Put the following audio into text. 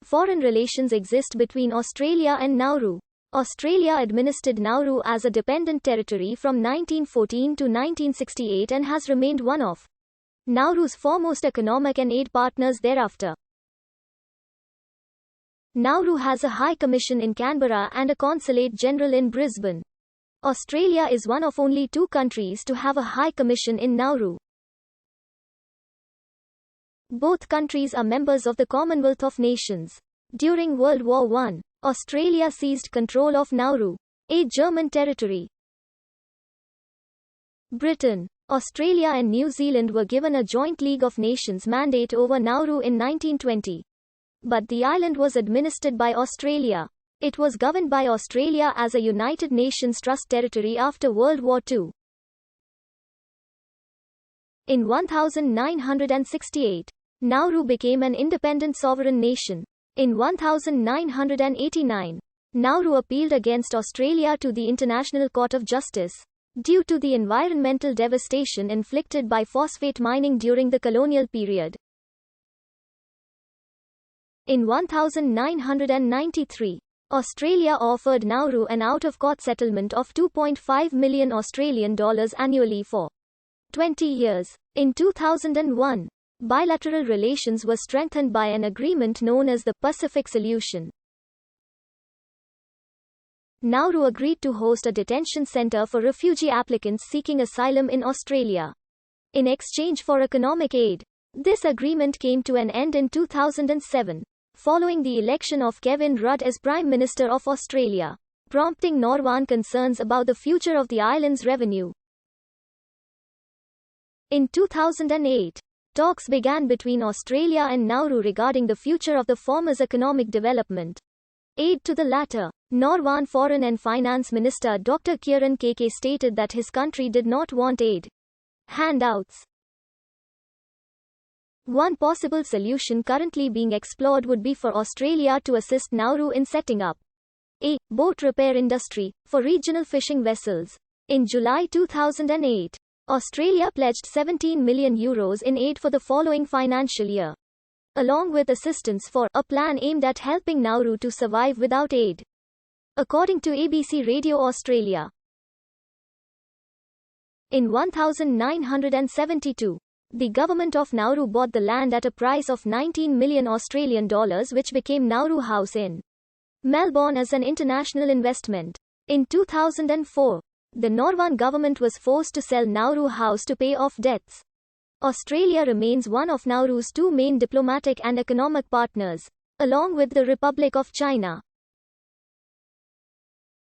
Foreign relations exist between Australia and Nauru. Australia administered Nauru as a dependent territory from 1914 to 1968 and has remained one of Nauru's foremost economic and aid partners thereafter. Nauru has a High Commission in Canberra and a Consulate General in Brisbane. Australia is one of only 2 countries to have a High Commission in Nauru. Both countries are members of the Commonwealth of Nations. During World War I, Australia seized control of Nauru, a German territory. Britain, Australia and New Zealand were given a joint League of Nations mandate over Nauru in 1920. But the island was administered by Australia. It was governed by Australia as a United Nations Trust territory after World War II. In 1968, Nauru became an independent sovereign nation. In 1989, Nauru appealed against Australia to the International Court of Justice, due to the environmental devastation inflicted by phosphate mining during the colonial period. In 1993, Australia offered Nauru an out-of-court settlement of $2.5 million Australian dollars annually for 20 years. In 2001, bilateral relations were strengthened by an agreement known as the Pacific Solution. Nauru agreed to host a detention centre for refugee applicants seeking asylum in Australia, in exchange for economic aid. This agreement came to an end in 2007, following the election of Kevin Rudd as Prime Minister of Australia, prompting Nauruan concerns about the future of the island's revenue. In 2008, talks began between Australia and Nauru regarding the future of the former's economic development. Aid to the latter. Nauruan Foreign and Finance Minister Dr. Kieran KK stated that his country did not want aid handouts. One possible solution currently being explored would be for Australia to assist Nauru in setting up a boat repair industry for regional fishing vessels. In July 2008, Australia pledged €17 million in aid for the following financial year, along with assistance for a plan aimed at helping Nauru to survive without aid, according to ABC Radio Australia. In 1972, the government of Nauru bought the land at a price of $19 million Australian dollars, which became Nauru House in Melbourne as an international investment. In 2004, the Nauruan government was forced to sell Nauru House to pay off debts. Australia remains one of Nauru's 2 main diplomatic and economic partners, along with the Republic of China.